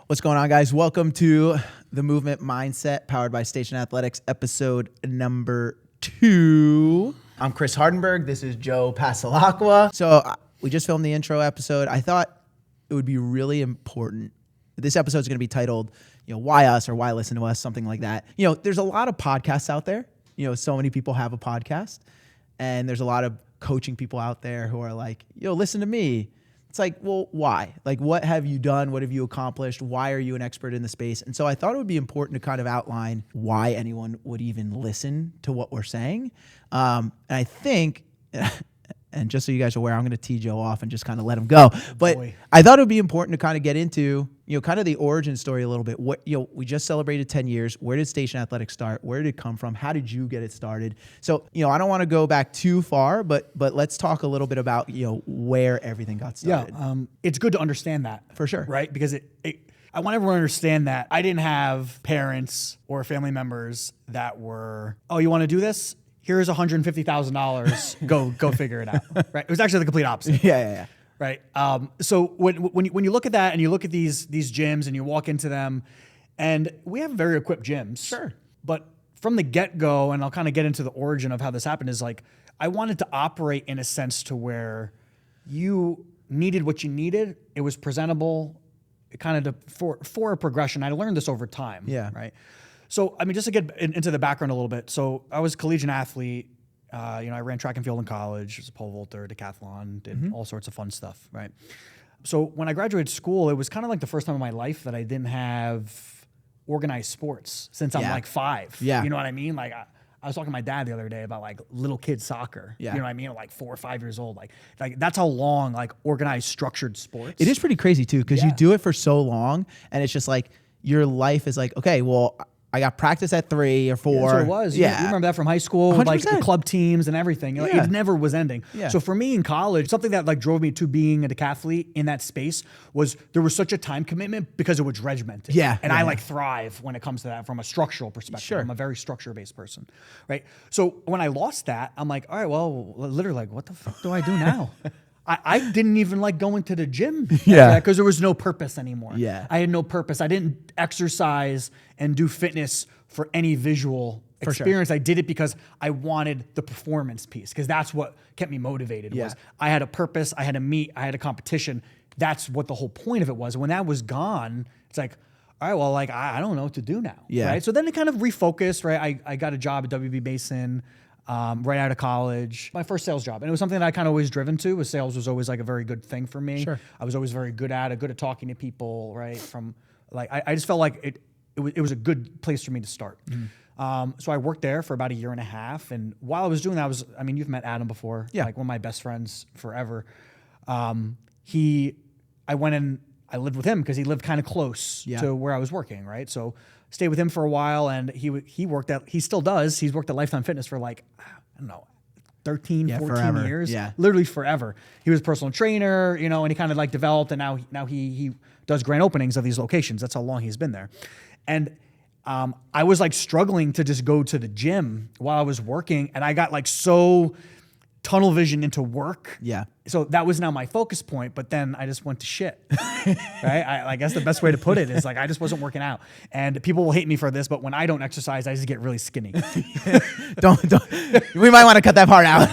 What's going on, guys? Welcome to the Movement Mindset powered by Station Athletics, episode number 2. I'm Chris Hardenberg. This is Joe Pasalacqua. So we just filmed the intro episode. I thought it would be really important. This episode is going to be titled, why us or why listen to us, something like that. There's a lot of podcasts out there. So many people have a podcast, and there's a lot of coaching people out there who are like, listen to me. It's like, well, why? Like, what have you done? What have you accomplished? Why are you an expert in the space? And so I thought it would be important to kind of outline why anyone would even listen to what we're saying. And I think, and just so you guys are aware, I'm going to tee Joe off and just kind of let him go. But I thought it would be important to kind of get into, kind of the origin story a little bit. What, we just celebrated 10 years. Where did Station Athletics start? Where did it come from? How did you get it started? So, I don't want to go back too far, but let's talk a little bit about, where everything got started. Yeah, it's good to understand that. For sure. Right? Because I want everyone to understand that I didn't have parents or family members that were, oh, you want to do this? Here's $150,000. Go figure it out. Right? It was actually the complete opposite. Yeah. Right. So when you look at that and you look at these gyms and you walk into them, and we have very equipped gyms. Sure. But from the get-go, and I'll kind of get into the origin of how this happened, is like I wanted to operate in a sense to where you needed what you needed. It was presentable, kind of for a progression. I learned this over time. Yeah. Right. So, just to get into the background a little bit. So I was a collegiate athlete. I ran track and field in college. I was a pole vaulter, decathlon, did all sorts of fun stuff, right? So when I graduated school, it was kind of like the first time in my life that I didn't have organized sports since I'm like 5. Yeah. You know what I mean? Like I was talking to my dad the other day about like little kid soccer. Yeah. You know what I mean? Like 4 or 5 years old. Like that's how long like organized structured sports. It is pretty crazy too, because you do it for so long, and it's just like your life is like, okay, well, I got practice at 3 or 4. Yeah, that's what it was. Yeah. You remember that from high school, with like the 100%. club teams and everything. It never was ending. Yeah. So for me in college, something that like drove me to being a decathlete in that space was there was such a time commitment because it was regimented. Yeah. And I like thrive when it comes to that from a structural perspective. Sure. I'm a very structure-based person, right? So when I lost that, I'm like, all right, well, literally like, what the fuck do I do now? I didn't even like going to the gym because there was no purpose anymore. Yeah. I had no purpose. I didn't exercise and do fitness for any visual experience. Sure. I did it because I wanted the performance piece, because that's what kept me motivated. Was I had a purpose, I had a meet, I had a competition. That's what the whole point of it was. When that was gone, it's like, all right, well, like I don't know what to do now. Yeah. Right. So then it kind of refocused, right? I got a job at WB Mason. Right out of college, my first sales job. And it was something that I kind of always driven to, was sales was always like a very good thing for me. Sure. I was always very good at talking to people, right? From like, I just felt like it was a good place for me to start. So I worked there for about 1.5 years. And while I was doing that, you've met Adam before, like one of my best friends forever. I went and I lived with him because he lived kind of close to where I was working, right? So stayed with him for a while, and he still does. He's worked at Lifetime Fitness for like, I don't know, 13, 14 forever. years. Yeah. Literally forever. He was a personal trainer, and he kind of like developed, and now he does grand openings of these locations. That's how long he's been there. And I was like struggling to just go to the gym while I was working, and I got like so tunnel vision into work. Yeah. So that was now my focus point, but then I just went to shit, right? I guess the best way to put it is like, I just wasn't working out, and people will hate me for this, but when I don't exercise, I just get really skinny. don't, we might want to cut that part out.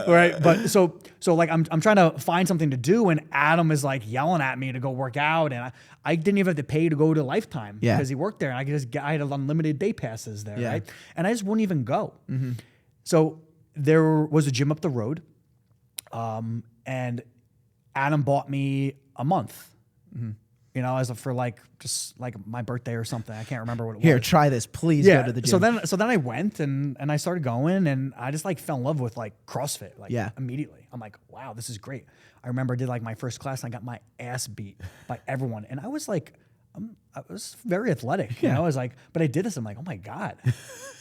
Right. But so like, I'm trying to find something to do, and Adam is like yelling at me to go work out. And I didn't even have to pay to go to Lifetime because he worked there, and I had unlimited day passes there. Right. And I just wouldn't even go. So there was a gym up the road, and Adam bought me a month, for like just like my birthday or something. I can't remember what it was. Here, try this, please. Go to the gym. So then I went and I started going, and I just like fell in love with like CrossFit, immediately. I'm like, wow, this is great. I remember I did like my first class, and I got my ass beat by everyone, and I was like, I was very athletic, I was like, but I did this. I'm like, oh my God,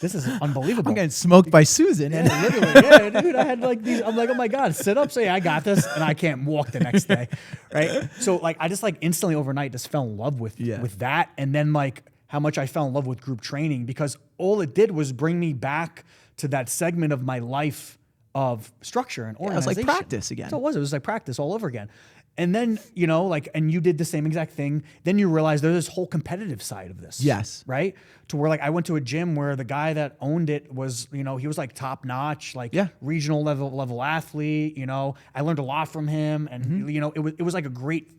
this is unbelievable. I'm getting smoked by Susan. Literally, dude. I had like these. I'm like, oh my God, sit up, say I got this, and I can't walk the next day, right? So like, I just like instantly overnight just fell in love with that, and then like how much I fell in love with group training, because all it did was bring me back to that segment of my life of structure and organization. It was like practice again. So it was like practice all over again. And then, you know, like, and you did the same exact thing. Then you realize there's this whole competitive side of this. Yes. Right? To where, like, I went to a gym where the guy that owned it was, you know, he was like top notch, like regional level athlete. You know, I learned a lot from him, and you know, it was like a great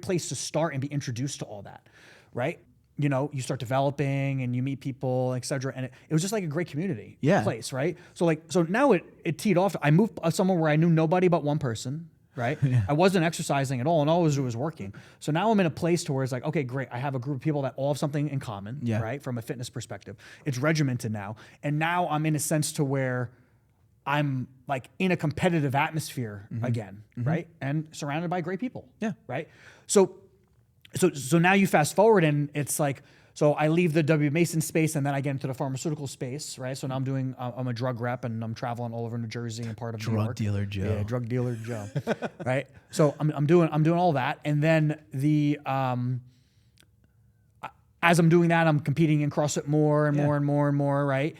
place to start and be introduced to all that, right? You know, you start developing and you meet people, et cetera. And it was just like a great community place, right? So now it teed off. I moved somewhere where I knew nobody but one person. Right? I wasn't exercising at all, and all I was doing was working. So now I'm in a place to where it's like, okay, great. I have a group of people that all have something in common, right? From a fitness perspective. It's regimented now. And now I'm in a sense to where I'm like in a competitive atmosphere again, right? And surrounded by great people. Yeah. Right? So now you fast forward and it's like, so I leave the W. Mason space and then I get into the pharmaceutical space, right? So now I'm a drug rep and I'm traveling all over New Jersey and part of New York. Drug dealer Joe. Yeah, drug dealer Joe, right? So I'm doing all that, and then as I'm doing that, I'm competing in CrossFit more and more and more and more, right?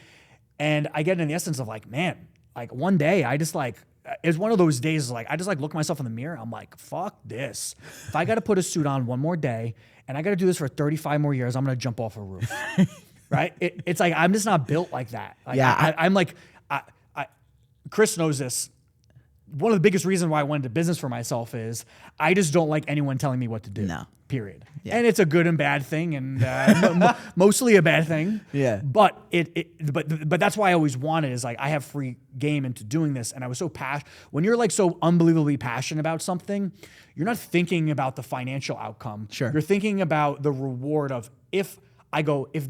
And I get in the essence of like, man, like one day I just like. It's one of those days like I just like look myself in the mirror. I'm like, fuck this. If I got to put a suit on one more day and I got to do this for 35 more years, I'm going to jump off a roof. Right? It's like, I'm just not built like that. Like, I'm like, Chris knows this. One of the biggest reasons why I went into business for myself is I just don't like anyone telling me what to do. No. Period. Yeah. And it's a good and bad thing, and mostly a bad thing. Yeah. But but that's why I always wanted is like I have free game into doing this, and I was so passionate. When you're like so unbelievably passionate about something, you're not thinking about the financial outcome. Sure. You're thinking about the reward of if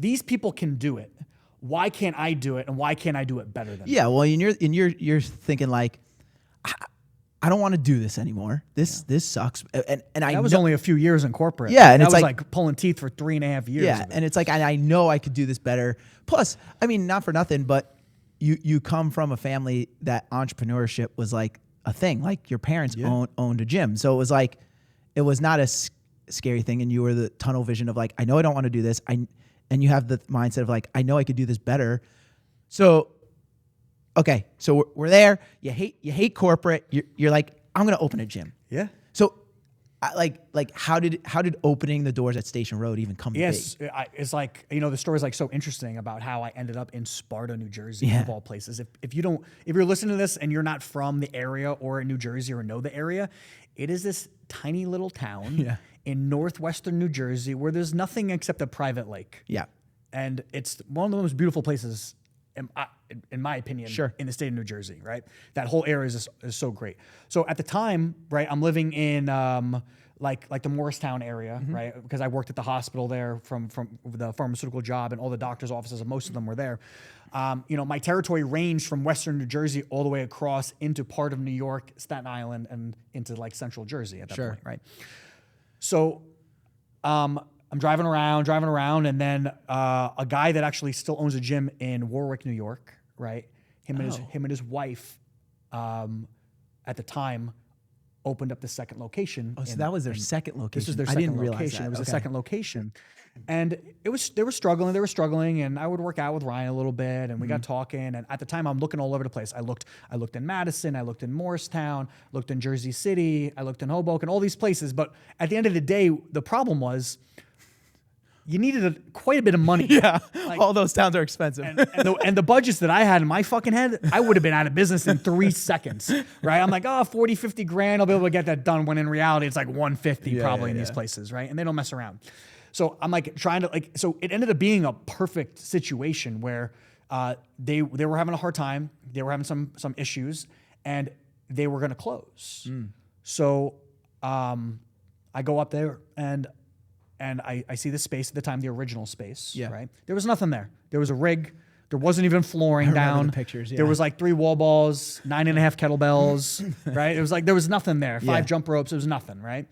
these people can do it, why can't I do it, and why can't I do it better than them? Yeah. Well, you're thinking like, I don't want to do this anymore. This sucks. And I was only a few years in corporate. Yeah, and that it's was like pulling teeth for 3.5 years. Yeah, and it's like I know I could do this better. Plus, I mean, not for nothing, but you come from a family that entrepreneurship was like a thing. Like your parents owned a gym, so it was not a scary thing. And you were the tunnel vision of like, I know I don't want to do this. And you have the mindset of like, I know I could do this better. So. Okay, so we're there. You hate corporate. You're like, I'm gonna open a gym. Yeah. So, how did opening the doors at Station Road even come to be? It's like, you know, the story is like so interesting about how I ended up in Sparta, New Jersey, of all places. If you're listening to this and you're not from the area or in New Jersey or know the area, it is this tiny little town in northwestern New Jersey where there's nothing except a private lake. Yeah, and it's one of the most beautiful places. In my opinion, in the state of New Jersey, right? That whole area is so great. So at the time, right, I'm living in like the Morristown area, right? Because I worked at the hospital there from the pharmaceutical job, and all the doctors' offices, and most of them were there. You know, my territory ranged from Western New Jersey all the way across into part of New York, Staten Island, and into like Central Jersey at that point, right? So, I'm driving around, and then a guy that actually still owns a gym in Warwick, New York, right? Him and his wife, at the time, opened up the second location. Oh, so that was their second location. This was their second location. It was the second location, and they were struggling, and I would work out with Ryan a little bit, and we got talking. And at the time, I'm looking all over the place. I looked in Madison, I looked in Morristown, looked in Jersey City, I looked in Hoboken, all these places. But at the end of the day, the problem was, you needed quite a bit of money. Yeah, all those towns are expensive. And the budgets that I had in my fucking head, I would have been out of business in 3 seconds, right? I'm like, 40, 50 grand, I'll be able to get that done. When in reality, it's like 150 probably in these places, right? And they don't mess around. So I'm like trying to so it ended up being a perfect situation where they were having a hard time. They were having some issues, and they were going to close. So I go up there and I see the space at the time, the original space, right? There was nothing there. There was a rig. There wasn't even flooring down. The pictures, There was like 3 wall balls, 9.5 kettlebells, right? It was like, there was nothing there. 5 jump ropes. There was nothing, right?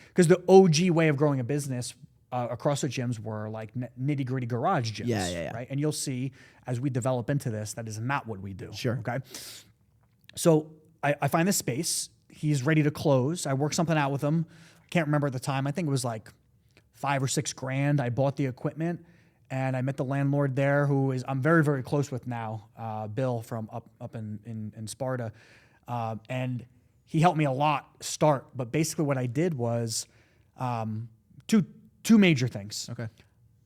Because the OG way of growing a business, CrossFit gyms were like nitty gritty garage gyms, right? And you'll see as we develop into this, that is not what we do. Sure. Okay. So I find this space. He's ready to close. I work something out with him. I can't remember at the time. I think it was like $5 or $6 grand. I bought the equipment, and I met the landlord there, who I'm very, very close with now, Bill from up in Sparta, and he helped me a lot start. But basically what I did was two major things. Okay.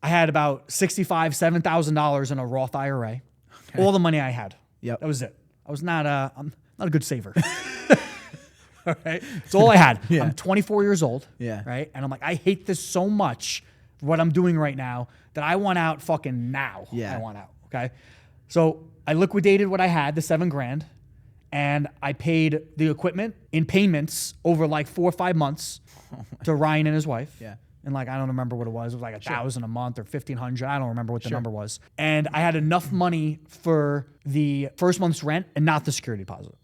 I had about $7,000 in a Roth IRA. Okay. All the money I had. Yep. That was it. I'm not a good saver. All right. It's all I had. Yeah. I'm 24 years old. Yeah. Right. And I'm like, I hate this so much, what I'm doing right now, that I want out fucking now. Yeah. I want out. Okay. So I liquidated what I had, the $7,000, and I paid the equipment in payments over like 4 or 5 months to Ryan and his wife. Yeah. And like, I don't remember what it was. It was like $1,000 a month or $1,500. I don't remember what the number was. And I had enough money for the first month's rent and not the security deposit.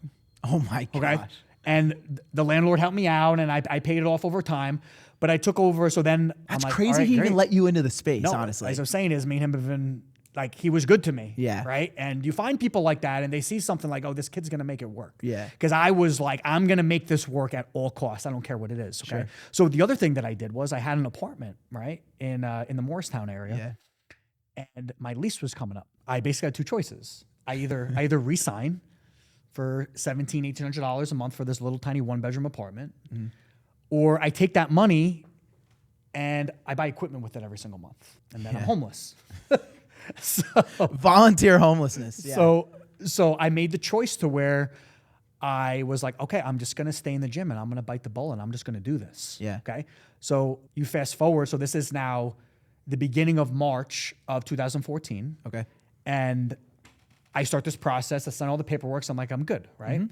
Oh my gosh. Okay. And the landlord helped me out, and I paid it off over time. But I took over. So then That's I'm like, crazy. all right, He great. even let you into the space. No, honestly, as I'm saying is, me and him have been like, he was good to me. Yeah. Right. And you find people like that, and they see something like, oh, this kid's gonna make it work. Yeah. Because I was like, I'm gonna make this work at all costs. I don't care what it is. Okay. Sure. So the other thing that I did was I had an apartment right in the Morristown area. Yeah. And my lease was coming up. I basically had two choices. I either re-sign for $1,700, $1,800 a month for this little tiny 1-bedroom apartment, or I take that money and I buy equipment with it every single month, and then I'm homeless. Volunteer homelessness. Yeah. So I made the choice to where I was like, okay, I'm just gonna stay in the gym and I'm gonna bite the bullet. I'm just gonna do this. Yeah. Okay. So you fast forward. So this is now the beginning of March of 2014. Okay. And I start this process. I send all the paperwork. So I'm like, I'm good, right?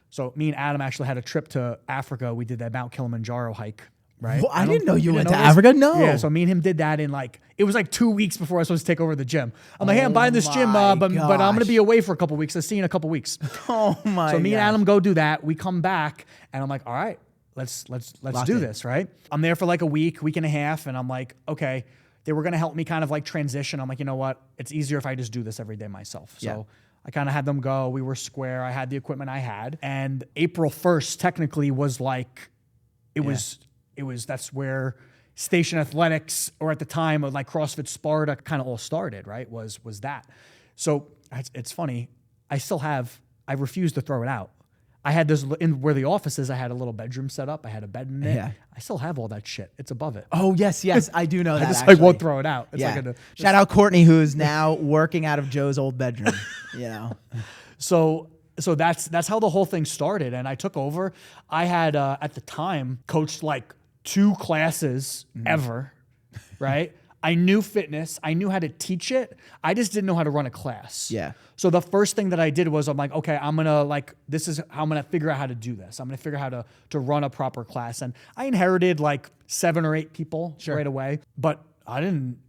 So me and Adam actually had a trip to Africa. We did that Mount Kilimanjaro hike, right? Well, I didn't know you went to know this? Africa. No. Yeah, so me and him did that in like, it was like 2 weeks before I was supposed to take over the gym. I'm like, hey, I'm buying this gym, my but I'm going to gosh. be away for a couple weeks. I'll see you in a couple weeks. Oh my. So me and gosh. Adam go do that. We come back and I'm like, all right, let's Locked do in. this, right? I'm there for like a week and a half, and I'm like, okay, they were gonna help me kind of like transition. I'm like, you know what? It's easier if I just do this every day myself. So Yeah. I kind of had them go. We were square. I had the equipment I had, and April 1st technically was like, it was that's where Station Athletics, or at the time of like CrossFit Sparta, kind of all started, right? Was that. So it's funny. I refused to throw it out. I had this in where the office is. I had a little bedroom set up. I had a bed in it. Yeah. I still have all that shit. It's above it. Oh yes, I do know that. I just actually. like won't throw it out. It's Yeah. like Shout out Courtney, who's now working out of Joe's old bedroom. You know. So that's how the whole thing started. And I took over. I had at the time coached like 2 classes ever, right? I knew fitness. I knew how to teach it. I just didn't know how to run a class. Yeah. So the first thing that I did was I'm like, okay, this is how I'm gonna figure out how to do this. I'm gonna figure out how to run a proper class. And I inherited like 7 or 8 people right away. But I didn't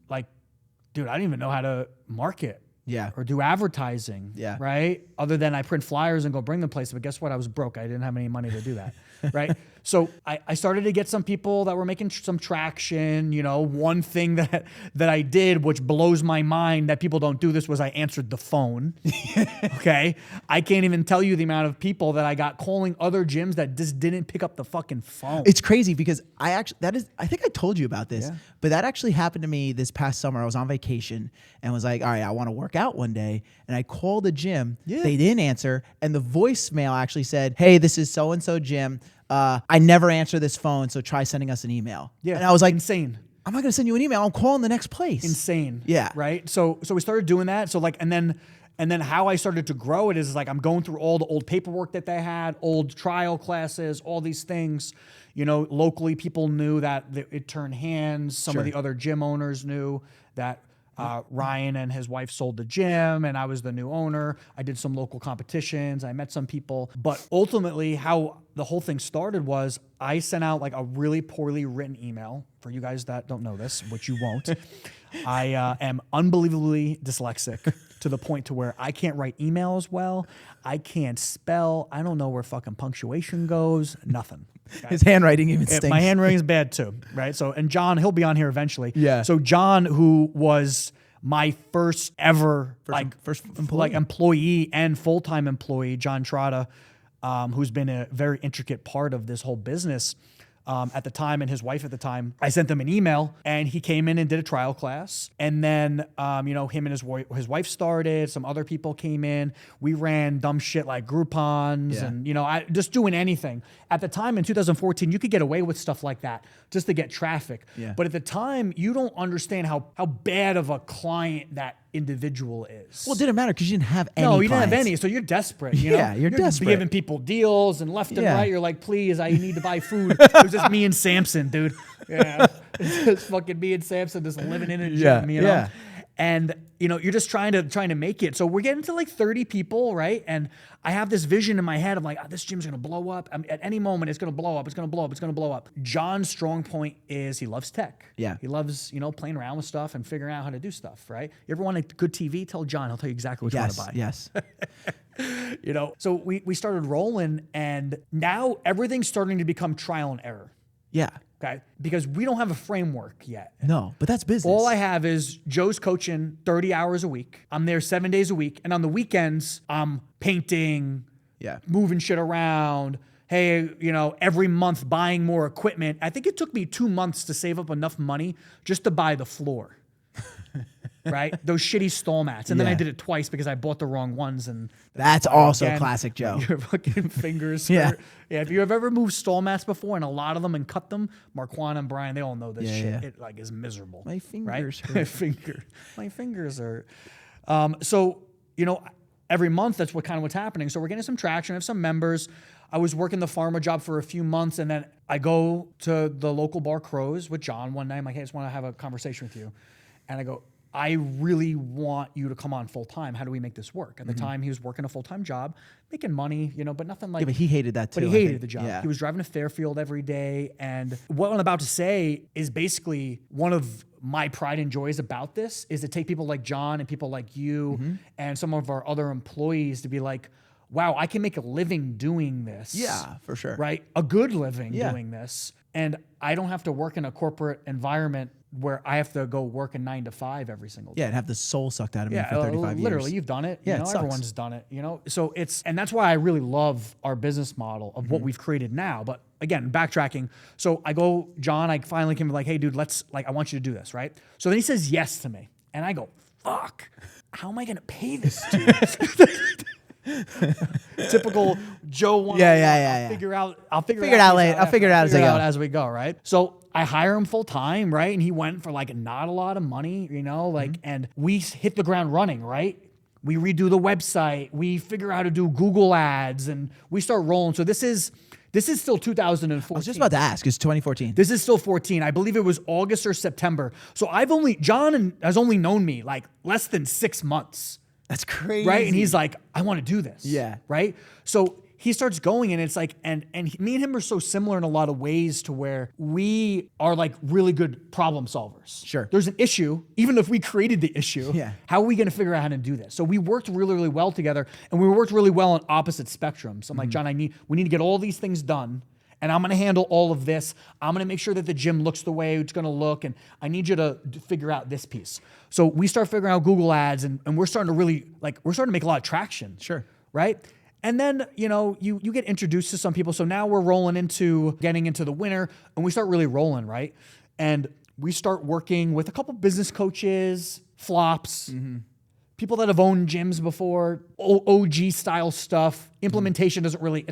even know how to market. Yeah. Or do advertising. Yeah. Right? Other than I print flyers and go bring them places. But guess what? I was broke. I didn't have any money to do that. Right? So I started to get some people that were making some traction. You know, one thing that I did, which blows my mind that people don't do this, was I answered the phone. Okay? I can't even tell you the amount of people that I got calling other gyms that just didn't pick up the fucking phone. It's crazy because I think I told you about this, Yeah. but that actually happened to me this past summer. I was on vacation and was like, all right, I want to work out one day. And I called the gym. Yeah. They didn't answer. And the voicemail actually said, hey, this is so-and-so gym. I never answer this phone, so try sending us an email. Yeah. And I was like, insane. I'm not going to send you an email. I'm calling the next place. Insane. Yeah. Right. So we started doing that. So like, and then how I started to grow it is like, I'm going through all the old paperwork that they had, old trial classes, all these things. You know, locally people knew that it turned hands. Some of the other gym owners knew that Ryan and his wife sold the gym and I was the new owner. I did some local competitions. I met some people. But ultimately, how the whole thing started was I sent out like a really poorly written email. For you guys that don't know this, which you won't, I am unbelievably dyslexic to the point to where I can't write emails well. I can't spell. I don't know where fucking punctuation goes. Nothing. Okay? His handwriting even stinks. My handwriting is bad too, right? So, and John, he'll be on here eventually. Yeah. So John, who was my first ever first employee. like employee and full-time employee, John Trotta, who's been a very intricate part of this whole business. at the time and his wife at the time. I sent them an email and he came in and did a trial class. And then, him and his wife started. Some other people came in. We ran dumb shit like Groupons and, I just doing anything. At the time in 2014, you could get away with stuff like that just to get traffic. Yeah. But at the time, you don't understand how bad of a client that individual is. Well, it didn't matter because you didn't have any. No, you clients. didn't have any, so you're desperate. You're desperate. Giving people deals and left and Yeah. right. You're like, please, I need to buy food. It was just me and Samson, dude. Yeah, it's just fucking me and Samson just living in a gym, you know. Yeah. And you're just trying to make it. So we're getting to like 30 people, right? And I have this vision in my head. I'm like, this gym's gonna blow up. At any moment, it's gonna blow up. It's gonna blow up. It's gonna blow up. John's strong point is he loves tech. Yeah. He loves playing around with stuff and figuring out how to do stuff, right? You ever want a good TV? Tell John. He'll tell you exactly what you want to buy. Yes. So we started rolling, and now everything's starting to become trial and error. Yeah. Okay, because we don't have a framework yet. No, but that's business. All I have is Joe's coaching 30 hours a week. I'm there 7 days a week. And on the weekends, I'm painting, moving shit around. Hey, every month buying more equipment. I think it took me 2 months to save up enough money just to buy the floor. Right? Those shitty stall mats. And then I did it twice because I bought the wrong ones. And that's also classic Joe. Your fucking fingers Yeah. hurt. Yeah. If you have ever moved stall mats before and a lot of them and cut them, Marquand and Brian, they all know this shit. Yeah. It like is miserable. My fingers hurt. My fingers hurt. So, every month that's what's happening. So we're getting some traction. I have some members. I was working the pharma job for a few months, and then I go to the local bar Crows with John one night. I'm like, hey, I just want to have a conversation with you. And I go, I really want you to come on full time. How do we make this work? At the time, he was working a full-time job, making money, but nothing like. Yeah, but he hated that too. But he hated the job. Yeah. He was driving to Fairfield every day. And what I'm about to say is basically one of my pride and joys about this is to take people like John and people like you and some of our other employees to be like, wow, I can make a living doing this. Yeah, for sure. Right? A good living doing this. And I don't have to work in a corporate environment where I have to go work a 9 to 5 every single day. Yeah, and have the soul sucked out of me for 35 years. Literally, you've done it. Yeah, it sucks. Everyone's done it. So and that's why I really love our business model of what we've created now. But again, backtracking. So I go, John. I finally came like, hey, dude, I want you to do this, right? So then he says yes to me, and I go, fuck, how am I gonna pay this dude? Typical Joe one. I'll figure it out later. I'll figure it out as we go, right? So I hire him full time, right? And he went for like not a lot of money, and we hit the ground running, right? We redo the website, we figure out how to do Google ads, and we start rolling. So this is still 2014. I was just about to ask. It's 2014. This is still 14. I believe it was August or September. So John has only known me like less than 6 months. That's crazy. Right? And he's like, I want to do this. Yeah. Right? So he starts going, and it's like, me and him are so similar in a lot of ways to where we are like really good problem solvers. Sure. There's an issue, even if we created the issue. Yeah. How are we going to figure out how to do this? So we worked really, really well together, and we worked really well on opposite spectrums. I'm like, John, we need to get all these things done. And I'm going to handle all of this. I'm going to make sure that the gym looks the way it's going to look. And I need you to figure out this piece. So we start figuring out Google ads, and we're starting to really we're starting to make a lot of traction. Sure. Right. And then, you get introduced to some people. So now we're rolling into getting into the winter, and we start really rolling. Right. And we start working with a couple business coaches, flops, people that have owned gyms before, OG style stuff. Implementation doesn't really,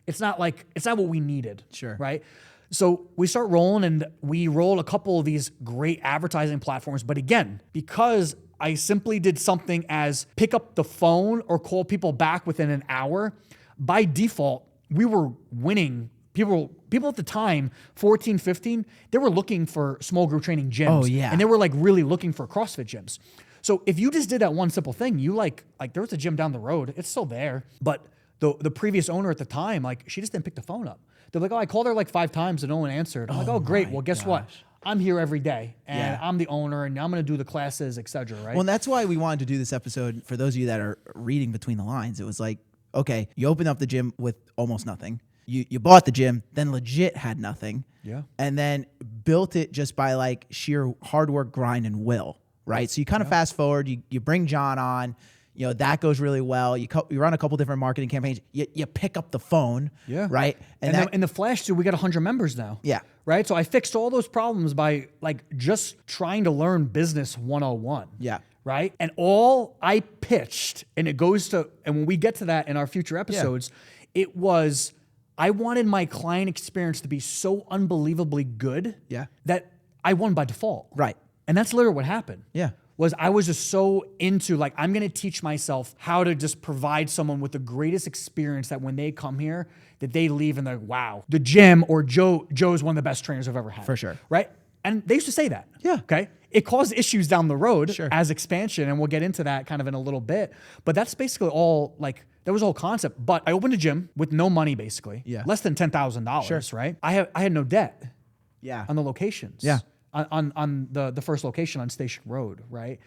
it's not what we needed. Sure. Right. So we start rolling, and we roll a couple of these great advertising platforms. But again, because I simply did something as pick up the phone or call people back within an hour, by default, we were winning. People at the time, 14, 15, they were looking for small group training gyms. Oh, yeah. And they were like really looking for CrossFit gyms. So if you just did that one simple thing, you like there was a gym down the road, it's still there, but the previous owner at the time, she just didn't pick the phone up. They're like, oh, I called her like 5 times and no one answered. I'm like, oh, great. Well, guess what? I'm here every day, and I'm the owner, and I'm going to do the classes, et cetera, right? Well, and that's why we wanted to do this episode. For those of you that are reading between the lines, it was like, okay, you opened up the gym with almost nothing. You bought the gym, then legit had nothing. Yeah. And then built it just by like sheer hard work, grind, and will, right? So you kind of fast forward, you bring John on, You know, that goes really well. You run a couple different marketing campaigns. You pick up the phone, right? And then in the Flash Zoo, we got 100 members now. Yeah. Right? So I fixed all those problems by like just trying to learn business 101. Yeah. Right? And all I pitched, and it goes to, and when we get to that in our future episodes, it was, I wanted my client experience to be so unbelievably good that I won by default. Right. And that's literally what happened. Yeah. Was I was just so into like, I'm going to teach myself how to just provide someone with the greatest experience that when they come here, that they leave and they're like, wow, the gym or Joe's one of the best trainers I've ever had. For sure. Right? And they used to say that. Yeah. Okay. It caused issues down the road as expansion. And we'll get into that kind of in a little bit. But that's basically all like, that was the whole concept. But I opened a gym with no money, basically. Yeah. Less than $10,000, right? I had no debt. Yeah. On the locations. Yeah. On the first location on Station Road, right?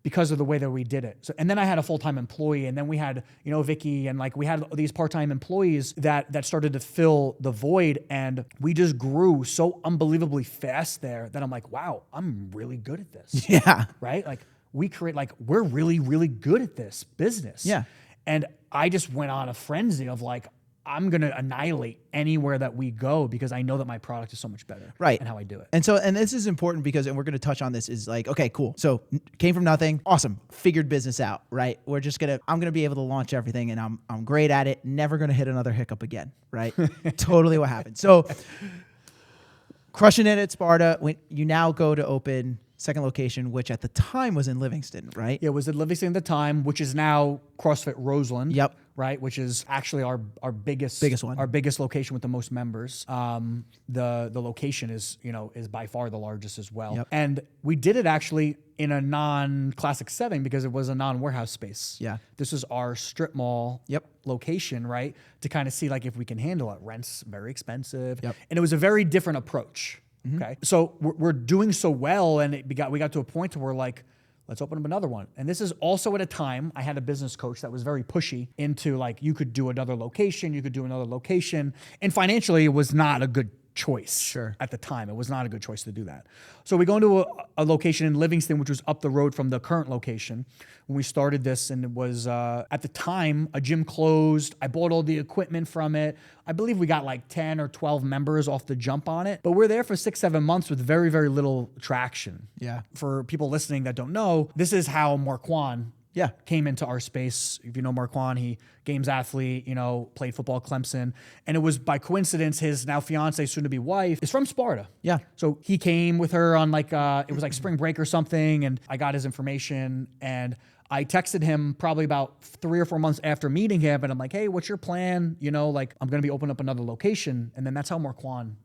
Because of the way that we did it. So, and then I had a full-time employee, and then we had, you know, Vicky, and like we had these part-time employees that started to fill the void, and we just grew so unbelievably fast there that I'm like, wow, I'm really good at this. Yeah. Right? Like we're really, really good at this business. Yeah. And I just went on a frenzy of like, I'm going to annihilate anywhere that we go because I know that my product is so much better. Right. And how I do it. And this is important because, and we're going to touch on this, is like, okay, cool. So came from nothing. Awesome. Figured business out, right? I'm going to be able to launch everything, and I'm great at it. Never going to hit another hiccup again, right? Totally what happened. So crushing it at Sparta. When you now go to open second location, which at the time was in Livingston, right? Yeah, it was at Livingston at the time, which is now CrossFit Roseland. Yep. Right, which is actually our biggest one, our biggest location with the most members. The location is by far the largest as well. Yep. And we did it actually in a non-classic setting because it was a non-warehouse space. Yeah. This is our strip mall location, right? To kind of see like if we can handle it. Rent's very expensive. Yep. And it was a very different approach. Okay. So we're doing so well, and we got to a point to where like, let's open up another one. And this is also at a time I had a business coach that was very pushy into like, you could do another location, you could do another location. And financially, it was not a good choice. Sure. At the time, it was not a good choice to do that. So we go into a location in Livingston, which was up the road from the current location when we started this. And it was, at the time, a gym closed. I bought all the equipment from it. I believe we got like 10 or 12 members off the jump on it, but we're there for 6-7 months with very, very little traction. Yeah. For people listening that don't know, this is how Marquand came into our space. If you know Marquand, he games athlete, played football at Clemson. And it was by coincidence, his now fiance, soon to be wife, is from Sparta. Yeah. So he came with her on like, it was like spring break or something. And I got his information, and I texted him probably about 3 or 4 months after meeting him. And I'm like, hey, what's your plan? Like I'm going to be opening up another location. And then that's how Marquand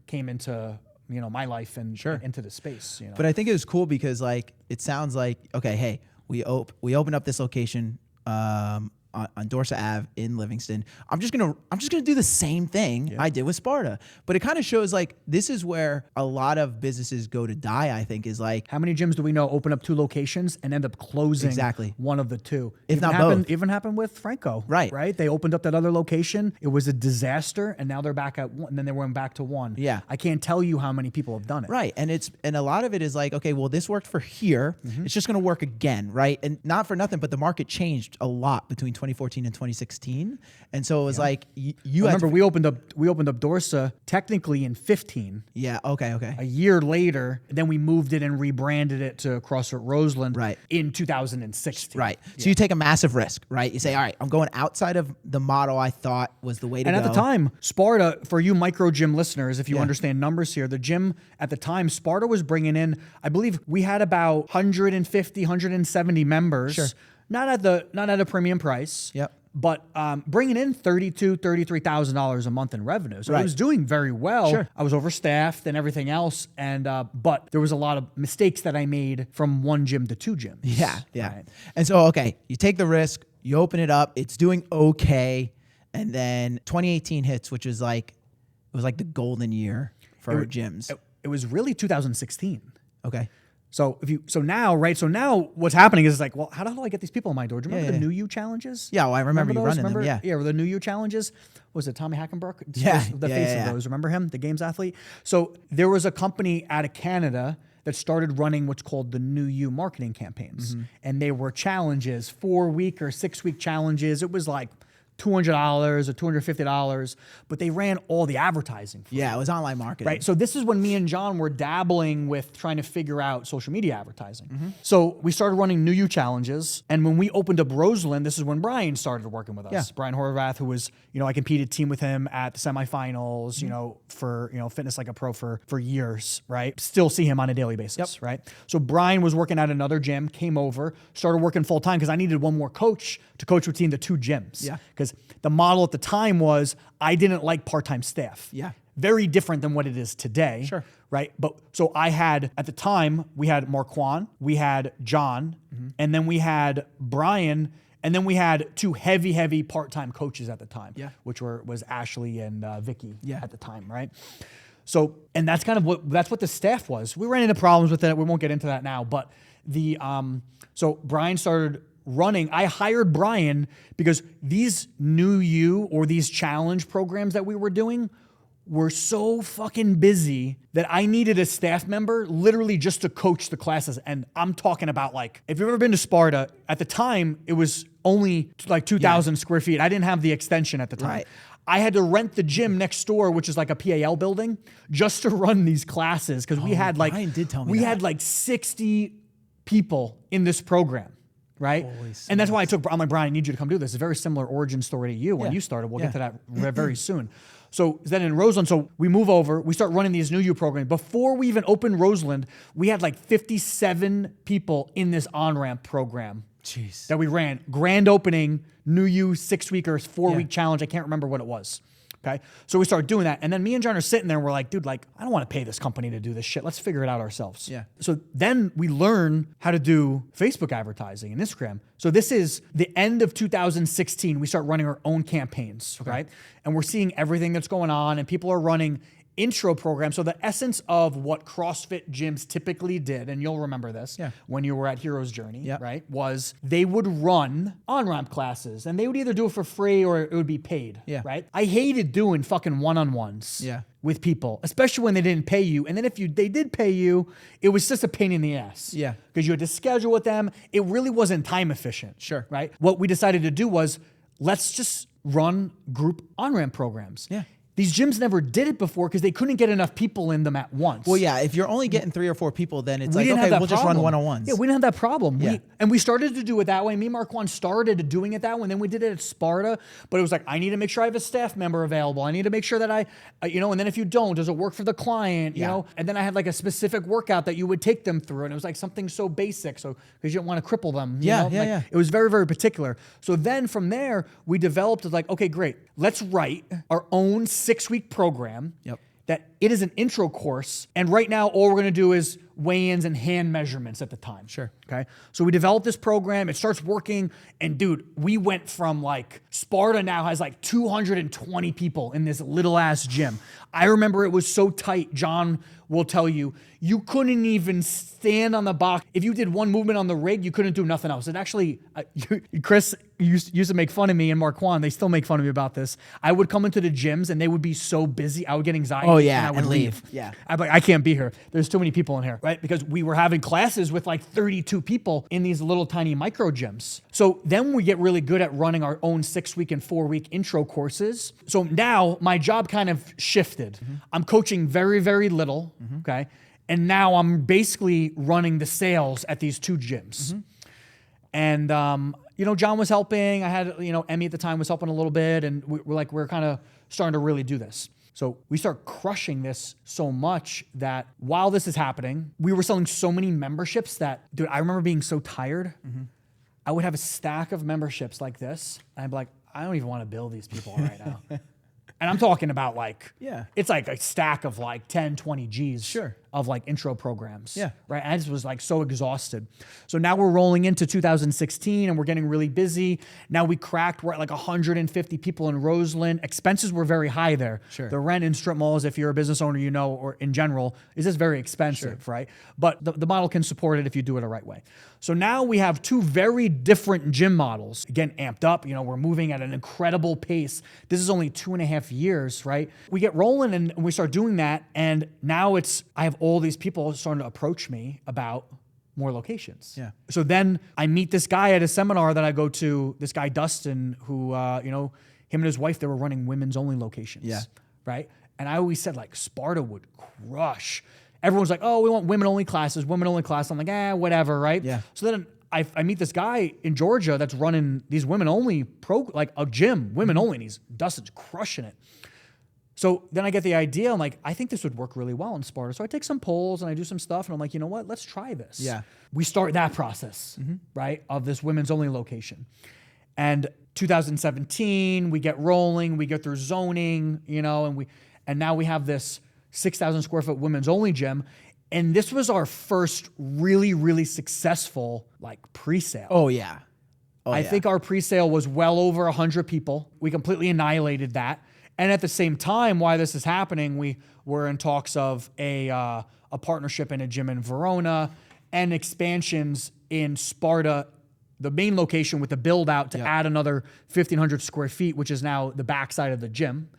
came into, my life and into the space. But I think it was cool because like, it sounds like, okay, hey, we opened up this location on Dorsa Ave in Livingston. I'm just gonna do the same thing I did with Sparta. But it kind of shows like this is where a lot of businesses go to die, I think, is like, how many gyms do we know open up 2 locations and end up closing one of the 2? If not both. Even happened with Franco. Right. They opened up that other location. It was a disaster, and now they're back at 1, and then they went back to 1. Yeah. I can't tell you how many people have done it. Right. And a lot of it is like, okay, well, this worked for here. It's just gonna work again, right? And not for nothing, but the market changed a lot between 2014 and 2016. And so it was like you remember we opened up Dorsa technically in 15. Yeah, okay. A year later, then we moved it and rebranded it to CrossFit Roseland in 2016. Right. So you take a massive risk, right? You say, all right, I'm going outside of the model I thought was the way to go. And at the time, Sparta, for you micro gym listeners, if you understand numbers here, the gym at the time, Sparta was bringing in, I believe we had about 150, 170 members. Sure. Not at a premium price. Yep. But bringing in $32,000, $33,000 a month in revenue. So it was doing very well. Sure. I was overstaffed and everything else. And but there was a lot of mistakes that I made from 1 gym to 2 gyms. Yeah. Right. And so, okay, you take the risk, you open it up, it's doing okay. And then 2018 hits, which was like, it was like the golden year for our gyms. It was really 2016. Okay. So now what's happening is like, well, how the hell do I get these people in my door? Do you remember the New You challenges? Yeah, well, I remember you running them. Yeah, the New You challenges. Was it Tommy Hackenbrook? Yeah, the face of those. Remember him, the games athlete? So there was a company out of Canada that started running what's called the New You marketing campaigns. And they were challenges, 4-week or 6-week challenges. It was like $200 or $250, but they ran all the advertising for Yeah, it was online marketing. right? So this is when me and John were dabbling with trying to figure out social media advertising. So we started running New You challenges. And when we opened up Roseland, this is when Brian started working with us. Yeah. Brian Horvath, who was, I competed team with him at the semifinals, for, Fitness Like a Pro for years, right? Still see him on a daily basis, right? So Brian was working at another gym, came over, started working full time because I needed one more coach to coach between the two gyms. Yeah. Because the model at the time was I didn't like part-time staff. Yeah. Very different than what it is today. Sure. Right. But so I had, at the time, we had Marquand, we had John, and then we had Brian, and then we had two heavy part-time coaches at the time, which was Ashley and Vicky at the time, right? So, and that's kind of that's what the staff was. We ran into problems with it. We won't get into that now, but so Brian started running. I hired Brian because these New You or these challenge programs that we were doing were so fucking busy that I needed a staff member literally just to coach the classes. And I'm talking about like, if you've ever been to Sparta, at the time, it was only like 2,000 square feet. I didn't have the extension at the time. Right. I had to rent the gym next door, which is like a PAL building, just to run these classes. Because we had like, Brian did tell me we that. had like 60 people in this program. Right? And that's why I'm like, Brian, I need you to come do this. It's a very similar origin story to you when you started. We'll get to that very soon. So then in Roseland, so we move over, we start running these New You programs. Before we even opened Roseland, we had like 57 people in this on-ramp program that we ran. Grand opening, New You 6-week or 4-week challenge. I can't remember what it was. Okay. So we started doing that. And then me and John are sitting there and we're like, dude, like, I don't want to pay this company to do this shit. Let's figure it out ourselves. Yeah. So then we learn how to do Facebook advertising and Instagram. So this is the end of 2016. We start running our own campaigns, right? And we're seeing everything that's going on and people are running intro program. So the essence of what CrossFit gyms typically did, and you'll remember this when you were at Hero's Journey, right? Was they would run on-ramp classes and they would either do it for free or it would be paid, right? I hated doing fucking one-on-ones with people, especially when they didn't pay you. And then if they did pay you, it was just a pain in the ass. Yeah. Because you had to schedule with them. It really wasn't time efficient. Sure. Right? What we decided to do was let's just run group on-ramp programs. Yeah. These gyms never did it before because they couldn't get enough people in them at once. Well, yeah, if you're only getting 3 or 4 people, then it's We like, didn't okay, have that we'll just run problem. one-on-ones. Yeah, we didn't have that problem. Yeah. And we started to do it that way. Me and Marquand started doing it that way. And then we did it at Sparta. But it was like, I need to make sure I have a staff member available. I need to make sure that and then if you don't, does it work for the client? You know? And then I had like a specific workout that you would take them through. And it was like something so basic. So because you didn't want to cripple them. You know? It was very, very particular. So then from there, we developed like, okay, great. Let's write our own 6-week program. Yep. That it is an intro course. And right now, all we're going to do is weigh-ins and hand measurements at the time. Sure. Okay. So we developed this program. It starts working. And dude, we went from like Sparta now has like 220 people in this little ass gym. I remember it was so tight. John will tell you, you couldn't even stand on the box. If you did one movement on the rig, you couldn't do nothing else. And actually, Chris used to make fun of me and Marquand. They still make fun of me about this. I would come into the gyms and they would be so busy. I would get anxiety. Oh, yeah, and I would and leave. Yeah. I'd be like, I can't be here. There's too many people in here, right? Because we were having classes with like 32 people in these little tiny micro gyms. So then we get really good at running our own 6-week and 4-week intro courses. So now my job kind of shifted. I'm coaching very, very little, okay? And now I'm basically running the sales at these 2 gyms. And, John was helping. I had, Emmy at the time was helping a little bit. And we're kind of starting to really do this. So we start crushing this so much that while this is happening, we were selling so many memberships that, dude, I remember being so tired. I would have a stack of memberships like this. And I'd be like, I don't even want to bill these people right now. And I'm talking about like, it's like a stack of like 10, 20 G's of like intro programs. Right. And I just was like so exhausted. So now we're rolling into 2016 and we're getting really busy. Now we're at like 150 people in Roseland. Expenses were very high there. The rent in strip malls, if you're a business owner, or in general, is just very expensive, right? But the model can support it if you do it the right way. So now we have 2 very different gym models. Again, amped up, we're moving at an incredible pace. This is only 2.5 years, right? We get rolling and we start doing that. And now I have all these people started to approach me about more locations. Yeah. So then I meet this guy at a seminar that I go to, this guy, Dustin, who, him and his wife, they were running women's only locations. Yeah. Right. And I always said like Sparta would crush. Everyone's like, oh, we want women only classes, women only classes. I'm like, whatever. Right. Yeah. So then I meet this guy in Georgia that's running these women only like a gym, women only. And Dustin's crushing it. So then I get the idea. I'm like, I think this would work really well in Sparta. So I take some polls and I do some stuff. And I'm like, you know what? Let's try this. Yeah. We start that process, right, of this women's only location. And 2017, we get rolling. We get through zoning, and now we have this 6,000 square foot women's only gym. And this was our first really, really successful like pre-sale. Oh yeah. I think our pre-sale was well over 100 people. We completely annihilated that. And at the same time, while this is happening, we were in talks of a partnership in a gym in Verona and expansions in Sparta, the main location with the build out to add another 1,500 square feet, which is now the backside of the gym.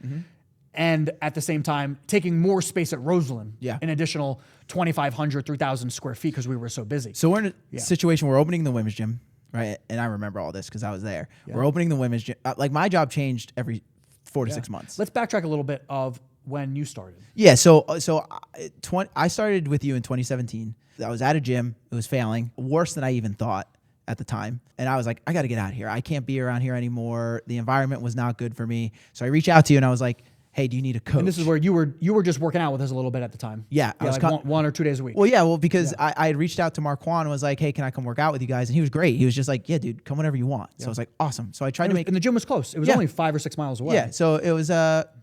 And at the same time, taking more space at Roseland, an additional 2,500, 3,000 square feet because we were so busy. So we're in a situation, we're opening the women's gym, right? And I remember all this because I was there. Yeah. We're opening the women's gym. Like my job changed every 4 to 6 months. Let's backtrack a little bit of when you started. Yeah, I started with you in 2017. I was at a gym. It was failing, worse than I even thought at the time. And I was like, I got to get out of here. I can't be around here anymore. The environment was not good for me. So I reached out to you and I was like, hey, do you need a coach? And this is where you were just working out with us a little bit at the time. Yeah. I was like one or 2 days a week. Well, because I had reached out to Marquand and was like, hey, can I come work out with you guys? And he was great. He was just like, yeah, dude, come whenever you want. So I was like, awesome. So I tried to make... And the gym was close. It was only 5 or 6 miles away. Yeah. So it was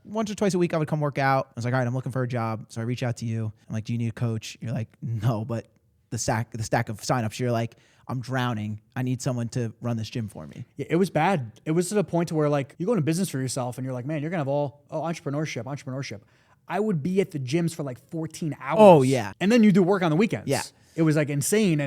once or twice a week I would come work out. I was like, all right, I'm looking for a job. So I reach out to you. I'm like, do you need a coach? You're like, no, but the stack of signups, you're like, I'm drowning. I need someone to run this gym for me. Yeah, it was bad. It was to the point to where like you go into business for yourself and you're like, man, you're gonna have entrepreneurship. I would be at the gyms for like 14 hours. Oh yeah. And then you do work on the weekends. Yeah. It was like insane.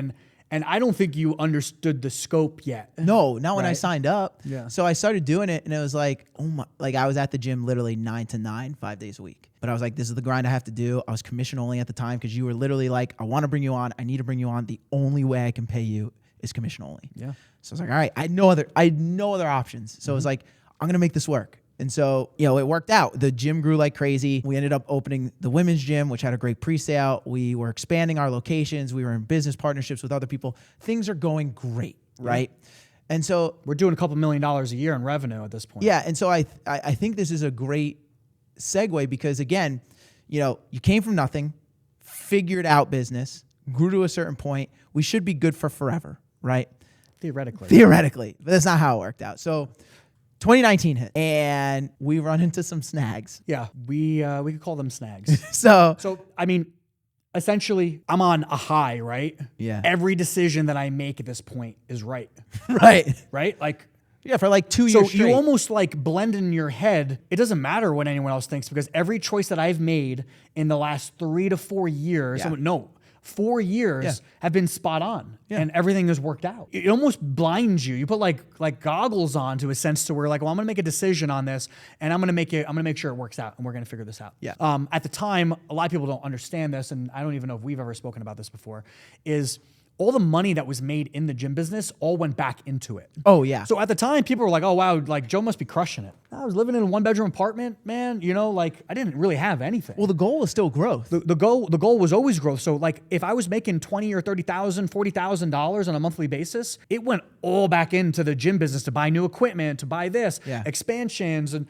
And I don't think you understood the scope yet. No, not when I signed up. Yeah. So I started doing it and it was like, oh my, like I was at the gym literally 9 to 9, 5 days a week. But I was like, this is the grind I have to do. I was commission only at the time because you were literally like, I want to bring you on. I need to bring you on. The only way I can pay you is commission only. Yeah. So I was like, all right, I had no other options. So I was like, I'm going to make this work. And so, it worked out. The gym grew like crazy. We ended up opening the women's gym, which had a great pre-sale. We were expanding our locations. We were in business partnerships with other people. Things are going great, right? And so we're doing a couple $1 million a year in revenue at this point. Yeah. And so I think this is a great segue because again, you came from nothing, figured out business, grew to a certain point. We should be good for forever, right? Theoretically. But that's not how it worked out. So 2019 hit and we run into some snags. Yeah, we could call them snags. So I mean, essentially, I'm on a high, right? Yeah. Every decision that I make at this point is right. Right? Like, yeah, for like 2 years so straight. you almost like blend in your head. It doesn't matter what anyone else thinks because every choice that I've made in the last 3 to 4 years, 4 years have been spot on and everything has worked out. It almost blinds you. You put like goggles on to a sense to where like, well, I'm going to make a decision on this and I'm going to make sure it works out and we're going to figure this out. Yeah. At the time, a lot of people don't understand this. And I don't even know if we've ever spoken about this before is all the money that was made in the gym business all went back into it. Oh yeah. So at the time, people were like, "Oh wow, like Joe must be crushing it." I was living in a 1-bedroom apartment, man. Like I didn't really have anything. Well, the goal was still growth. The goal was always growth. So like if I was making $20,000 or $30,000, $40,000 on a monthly basis, it went all back into the gym business to buy new equipment, to buy this, expansions, and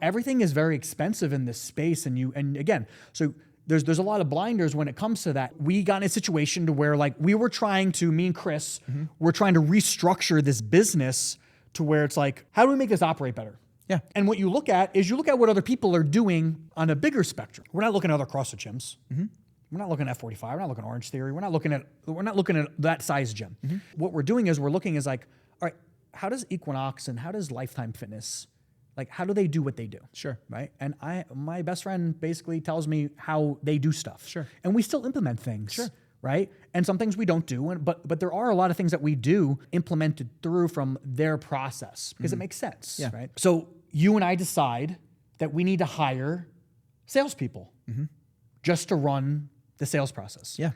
everything is very expensive in this space. And again, so. There's a lot of blinders when it comes to that. We got in a situation to where like we were trying to, me and Chris, we're trying to restructure this business to where it's like, how do we make this operate better? Yeah. And what you look at what other people are doing on a bigger spectrum. We're not looking at other CrossFit gyms. We're not looking at F45. We're not looking at Orange Theory. We're not looking at that size gym. What we're doing is we're looking is like, all right, how does Equinox and how does Lifetime Fitness, like, how do they do what they do? Sure. Right? And my best friend basically tells me how they do stuff. Sure. And we still implement things. Sure. Right? And some things we don't do, but there are a lot of things that we do implemented through from their process because it makes sense. Yeah. Right? So you and I decide that we need to hire salespeople just to run the sales process. Yeah.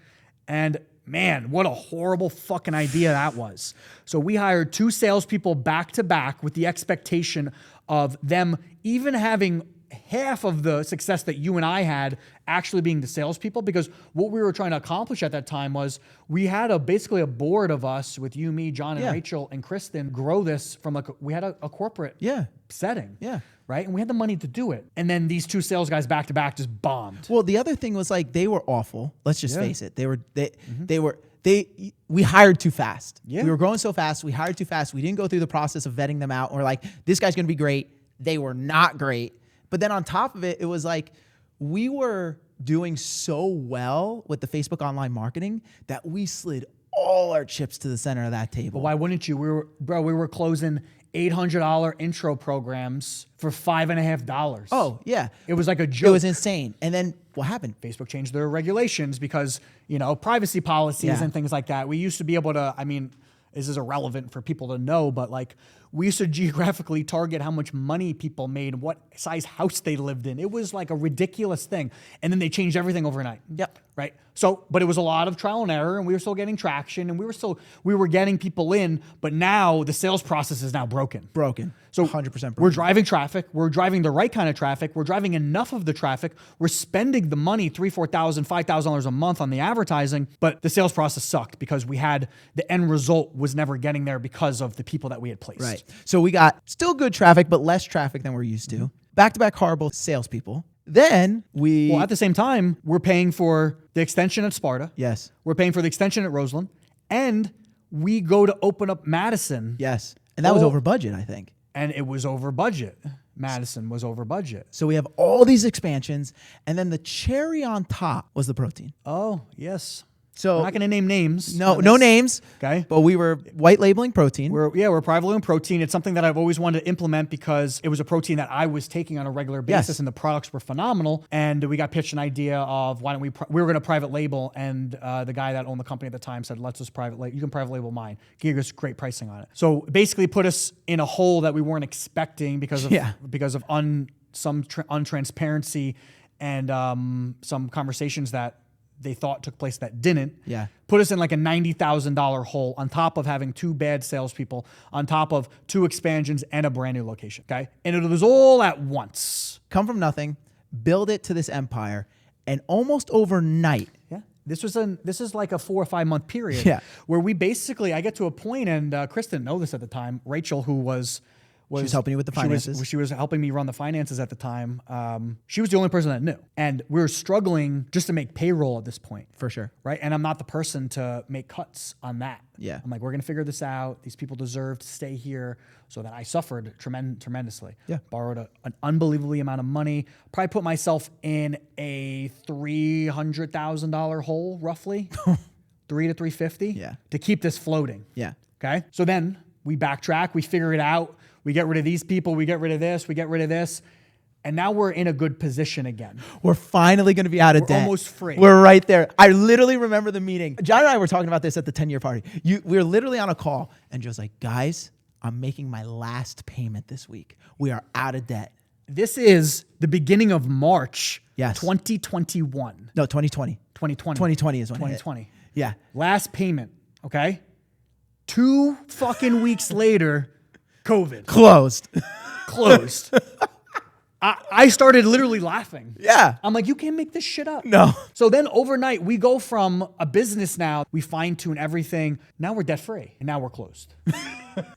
And man, what a horrible fucking idea that was. So we hired 2 salespeople back to back with the expectation of them even having half of the success that you and I had actually being the salespeople, because what we were trying to accomplish at that time was we had basically a board of us with you, me, John, and Rachel and Kristen grow this from we had a corporate setting. Yeah. Right. And we had the money to do it. And then these 2 sales guys back to back just bombed. Well, the other thing was like, they were awful. Let's just face it. We hired too fast. Yeah. We were growing so fast. We hired too fast. We didn't go through the process of vetting them out. We're like, this guy's going to be great. They were not great. But then on top of it, it was like, we were doing so well with the Facebook online marketing that we slid all our chips to the center of that table. But why wouldn't you? We were closing $800 intro programs for $5.50. Oh, yeah. It was like a joke. It was insane. And then what happened? Facebook changed their regulations because, privacy policies and things like that. We used to be able to, this is irrelevant for people to know, but like we used to geographically target how much money people made, what size house they lived in. It was like a ridiculous thing. And then they changed everything overnight. Yep. Right. So, but it was a lot of trial and error, and we were still getting traction, and we were getting people in, but now the sales process is now broken. So 100% broken. We're driving traffic. We're driving the right kind of traffic. We're driving enough of the traffic. We're spending the money, $3,000, $4,000, $5,000 a month on the advertising, but the sales process sucked because the end result was never getting there because of the people that we had placed. Right. So we got still good traffic, but less traffic than we're used to. Back-to-back horrible salespeople. Then Well, at the same time, we're paying for the extension at Sparta. Yes. We're paying for the extension at Roseland. And we go to open up Madison. Yes. And that was over budget, I think. And it was over budget. Madison was over budget. So we have all these expansions, and then the cherry on top was the protein. Oh, yes. So we're not going to name names. No names. Okay. But we were white labeling protein. We're private labeling protein. It's something that I've always wanted to implement because it was a protein that I was taking on a regular basis, and the products were phenomenal. And we got pitched an idea of why don't we were going to private label, and the guy that owned the company at the time said, "Let's just private label. You can private label mine. Give us great pricing on it." So basically, put us in a hole that we weren't expecting because of some untransparency and some conversations that they thought took place that didn't. Yeah. Put us in like a $90,000 hole on top of having 2 bad salespeople, on top of 2 expansions and a brand new location. Okay. And it was all at once. Come from nothing, build it to this empire, and almost overnight. Yeah. This is like a 4 or 5 month period. Yeah. Where I get to a point, and Chris didn't know this at the time. Rachel, who was She was helping you with the finances. She was helping me run the finances at the time. She was the only person that knew. And we were struggling just to make payroll at this point. For sure. Right? And I'm not the person to make cuts on that. Yeah. I'm like, we're going to figure this out. These people deserve to stay here. So that I suffered tremendously. Yeah. Borrowed an unbelievably amount of money. Probably put myself in a $300,000 hole, roughly. $300 to $350. Yeah. To keep this floating. Yeah. Okay? So then we backtrack. We figure it out. We get rid of these people. We get rid of this. We get rid of this. And now we're in a good position again. We're finally going to be out of debt. Almost free. We're right there. I literally remember the meeting. John and I were talking about this at the 10-year party. We were literally on a call, and Joe's like, guys, I'm making my last payment this week. We are out of debt. This is the beginning of March 2021. No, 2020. 2020. 2020 is when 2020. it hit. Yeah. Last payment, okay? 2 fucking weeks later, COVID. Closed. I started literally laughing. Yeah. I'm like, you can't make this shit up. No. So then overnight, we go from a business now, we fine tune everything. Now we're debt free, and now we're closed.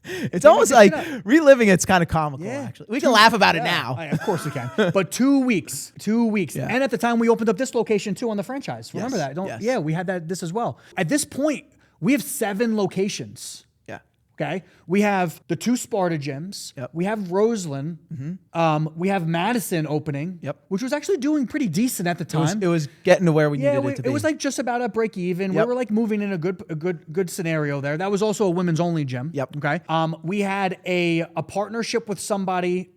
It's almost like reliving it's kind of comical, actually. We can laugh about it now. Of course we can. But 2 weeks. 2 weeks. Yeah. And at the time, we opened up this location too on the franchise. Remember that? Yes. Yeah, we had this as well. At this point, we have 7 locations. Yeah. Okay. We have the 2 Sparta gyms. Yep. We have Roseland. We have Madison opening. Yep. Which was actually doing pretty decent at the time. It was getting to where we needed it to be. It was like just about at break even. Yep. We were like moving in a good scenario there. That was also a women's only gym. Yep. Okay. We had a partnership with somebody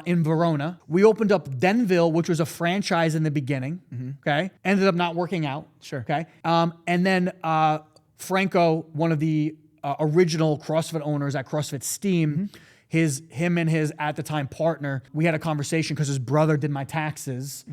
in Verona. We opened up Denville, which was a franchise in the beginning. Okay. Ended up not working out. Sure. Okay. And then Franco, one of the original CrossFit owners at CrossFit Steam, him and his at the time partner, we had a conversation because his brother did my taxes,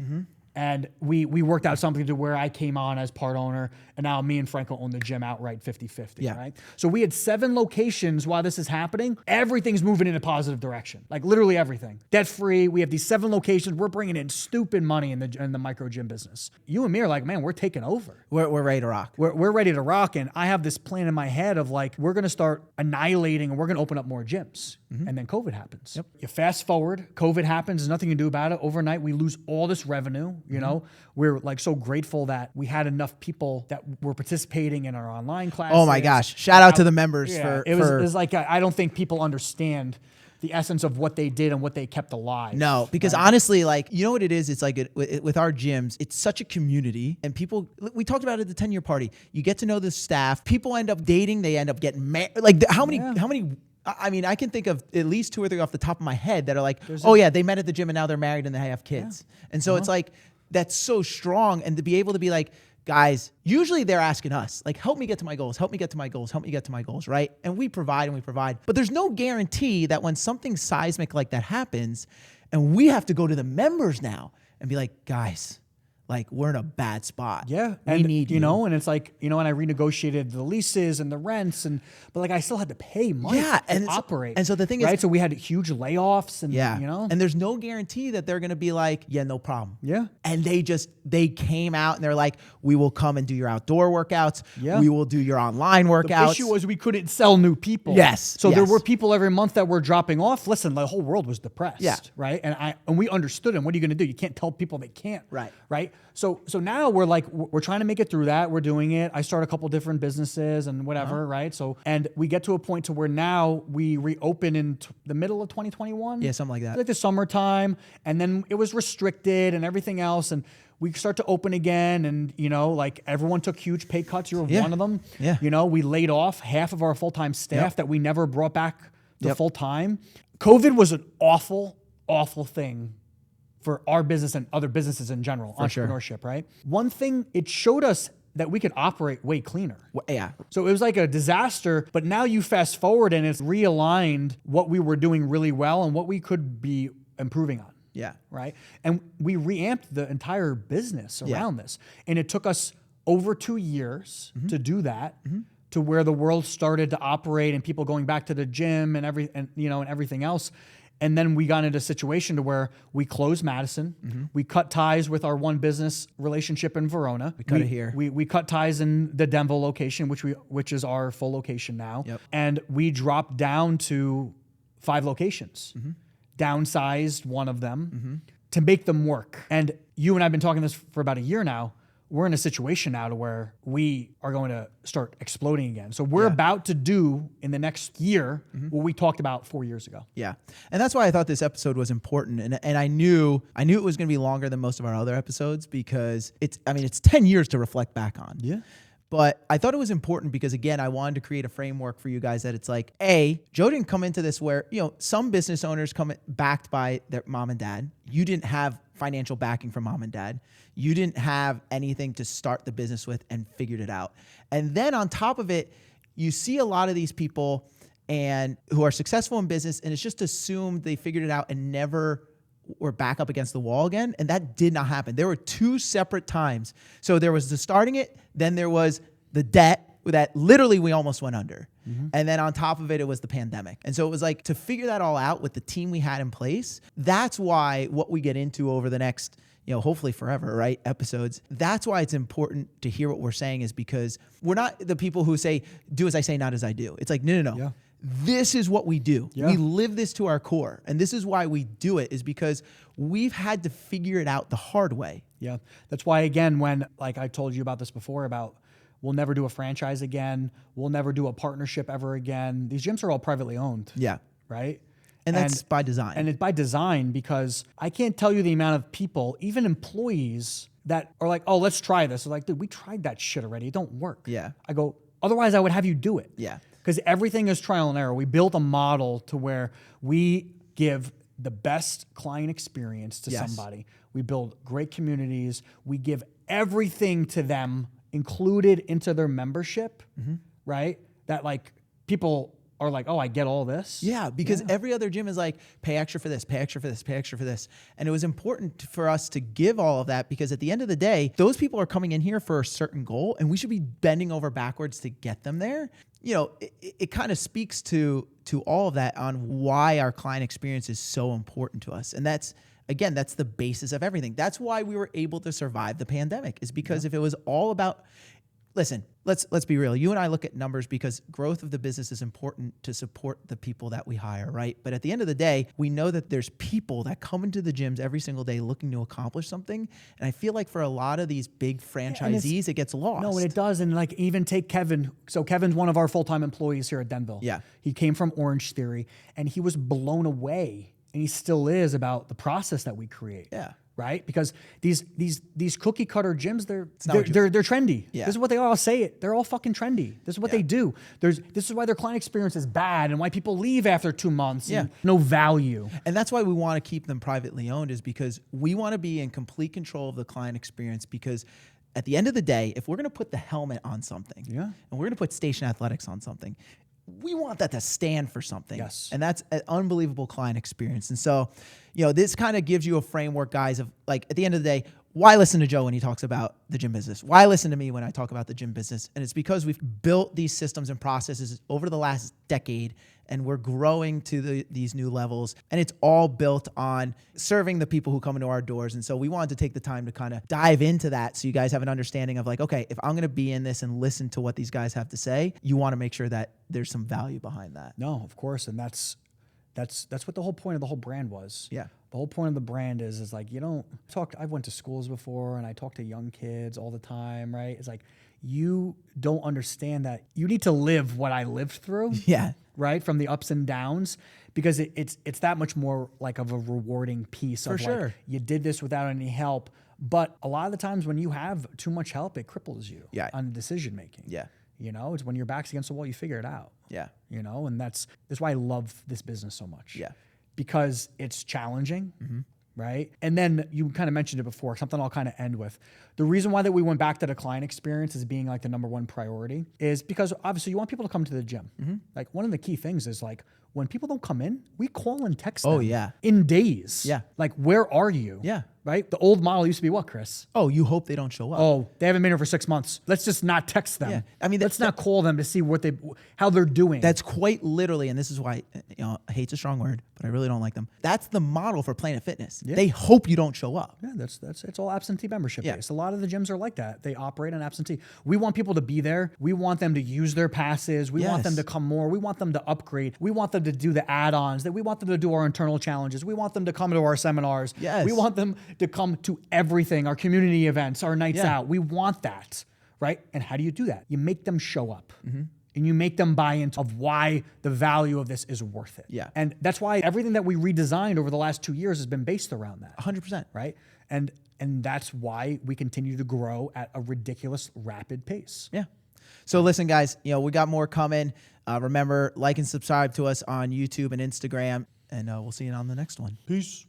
And we worked out something to where I came on as part owner, and now me and Franco own the gym outright 50-50, Yeah. right? So we had 7 locations while this is happening. Everything's moving in a positive direction, like literally everything. Debt free. We have these 7 locations. We're bringing in stupid money in the micro gym business. You and me are like, man, we're taking over. We're ready to rock. We're ready to rock, and I have this plan in my head of like, we're going to start annihilating and we're going to open up more gyms. And then COVID happens. Yep. You fast forward, COVID happens, there's nothing you can do about it. Overnight, we lose all this revenue, you know? We're like so grateful that we had enough people that were participating in our online classes. Oh my gosh. Shout out to the members It was like, I don't think people understand the essence of what they did and what they kept alive. No, because honestly, like, you know what it is? It's like with our gyms, it's such a community, and people, we talked about it at the 10-year party. You get to know the staff. People end up dating. They end up getting married. Like how many, I mean, I can think of at least 2 or 3 off the top of my head that are like, yeah, they met at the gym and now they're married and they have kids. Yeah. And so it's like, that's so strong. And to be able to be like, guys, usually they're asking us, like, help me get to my goals, help me get to my goals, help me get to my goals, right? And we provide. But there's no guarantee that when something seismic like that happens, and we have to go to the members now and be like, guys, like, we're in a bad spot. Yeah. We need you. You know, and it's like, you know, and I renegotiated the leases and the rents, but like I still had to pay money to operate. And so the thing is, right? So we had huge layoffs and, you know. And there's no guarantee that they're going to be like, yeah, no problem. Yeah. And they came out and they're like, we will come and do your outdoor workouts. Yeah. We will do your online workouts. The issue was we couldn't sell new people. Yes. So there were people every month that were dropping off. Listen, the whole world was depressed. Yeah. Right. And we understood them. What are you going to do? You can't tell people they can't. Right. Right. So now we're like, we're trying to make it through that. We're doing it. I start a couple different businesses and whatever. Right. So, and we get to a point to where now we reopen in the middle of 2021. Yeah. Something like that. Like the summertime. And then it was restricted and everything else. And we start to open again, and you know, like everyone took huge pay cuts. You were one of them. Yeah. You know, we laid off half of our full-time staff that we never brought back to full-time. COVID was an awful, awful thing for our business and other businesses in general, entrepreneurship, right? One thing, it showed us that we could operate way cleaner. Yeah. So it was like a disaster, but now you fast forward and it's realigned what we were doing really well and what we could be improving on. Yeah. Right. And we reamped the entire business around this. And it took us over 2 years to do that, to where the world started to operate and people going back to the gym and everything else. And then we got into a situation to where we closed Madison. We cut ties with our one business relationship in Verona. We cut it here. We cut ties in the Denver location, which is our full location now. Yep. And we dropped down to 5 locations. Downsized one of them to make them work. And you and I have been talking this for about a year now. We're in a situation now to where we are going to start exploding again. So we're about to do in the next year what we talked about 4 years ago. Yeah. And that's why I thought this episode was important. And I knew it was going to be longer than most of our other episodes because it's 10 years to reflect back on. Yeah. But I thought it was important because, again, I wanted to create a framework for you guys that it's like, Joe didn't come into this where, you know, some business owners come backed by their mom and dad. You didn't have financial backing from mom and dad. You didn't have anything to start the business with and figured it out. And then on top of it, you see a lot of these people and who are successful in business, and it's just assumed they figured it out and never were back up against the wall again. And that did not happen. There were 2 separate times. So there was the starting it, then there was the debt that literally we almost went under. And then on top of it, it was the pandemic. And so it was like to figure that all out with the team we had in place. That's why what we get into over the next, you know, hopefully forever, right? Episodes. That's why it's important to hear what we're saying, is because we're not the people who say, do as I say, not as I do. It's like, no. Yeah. This is what we do. Yeah. We live this to our core. And this is why we do it, is because we've had to figure it out the hard way. Yeah. That's why, again, when, like I told you about this before, about we'll never do a franchise again. We'll never do a partnership ever again. These gyms are all privately owned. Yeah. Right? And that's by design. And it's by design, because I can't tell you the amount of people, even employees, that are like, oh, let's try this. They're like, dude, we tried that shit already. It don't work. Yeah. I go, otherwise I would have you do it. Yeah. Because everything is trial and error. We built a model to where we give the best client experience to somebody. We build great communities. We give everything to them included into their membership, right? That like people are like, oh, I get all this. Yeah, because every other gym is like, pay extra for this, pay extra for this, pay extra for this. And it was important for us to give all of that because at the end of the day, those people are coming in here for a certain goal and we should be bending over backwards to get them there. You know, it kind of speaks to all of that on why our client experience is so important to us. And that's, again, that's the basis of everything. That's why we were able to survive the pandemic, is because if it was all about, listen, let's be real. You and I look at numbers because growth of the business is important to support the people that we hire, right? But at the end of the day, we know that there's people that come into the gyms every single day looking to accomplish something. And I feel like for a lot of these big franchisees, it gets lost. No, and it does. And like even take Kevin. So Kevin's one of our full-time employees here at Denville. Yeah. He came from Orange Theory and he was blown away, and he still is, about the process that we create. Yeah. Right? Because these cookie cutter gyms, they're trendy. Yeah. This is what they all say it. They're all fucking trendy. This is what they do. This is why their client experience is bad and why people leave after 2 months. Yeah. And no value. And that's why we want to keep them privately owned, is because we want to be in complete control of the client experience, because at the end of the day, if we're going to put the helmet on something and we're going to put Station Athletics on something, we want that to stand for something. Yes. And that's an unbelievable client experience. And so, you know, this kind of gives you a framework, guys, of like, at the end of the day, why listen to Joe when he talks about the gym business? Why listen to me when I talk about the gym business? And it's because we've built these systems and processes over the last decade, and we're growing to these new levels. And it's all built on serving the people who come into our doors. And so we wanted to take the time to kind of dive into that, so you guys have an understanding of like, okay, if I'm going to be in this and listen to what these guys have to say, you want to make sure that there's some value behind that. No, of course. And that's what the whole point of the whole brand was. Yeah. The whole point of the brand is like, you don't talk. I went to schools before and I talk to young kids all the time, right? It's like, you don't understand that you need to live what I lived through. Yeah. Right? From the ups and downs, because it's that much more like of a rewarding piece For of sure. like, you did this without any help. But a lot of the times when you have too much help, it cripples you on decision making. Yeah. You know, it's when your back's against the wall, you figure it out. Yeah. You know, and that's why I love this business so much. Yeah. Because it's challenging, right? And then you kind of mentioned it before, something I'll kind of end with. The reason why that we went back to the client experience as being like the number 1 priority is because obviously you want people to come to the gym. Like one of the key things is like, when people don't come in, we call and text them in days. Yeah. Like, where are you? Yeah. Right? The old model used to be what, Chris? Oh, you hope they don't show up. Oh, they haven't been here for 6 months. Let's just not text them. Yeah. I mean, let's not call them to see how they're doing. That's quite literally, and this is why, you know, hate's a strong word, but I really don't like them. That's the model for Planet Fitness. Yeah. They hope you don't show up. Yeah, it's all absentee membership Yeah. based. A lot of the gyms are like that. They operate on absentee. We want people to be there. We want them to use their passes. We want them to come more. We want them to upgrade. We want them to do the add-ons. That we want them to do our internal challenges. We want them to come to our seminars. Yes. We want them to come to everything, our community events, our nights out. We want that, right? And how do you do that? You make them show up. And you make them buy into of why the value of this is worth it. Yeah. And that's why everything that we redesigned over the last 2 years has been based around that. 100%. Right? And that's why we continue to grow at a ridiculous rapid pace. Yeah. So listen, guys, you know, we got more coming. Remember, like and subscribe to us on YouTube and Instagram, and we'll see you on the next one. Peace.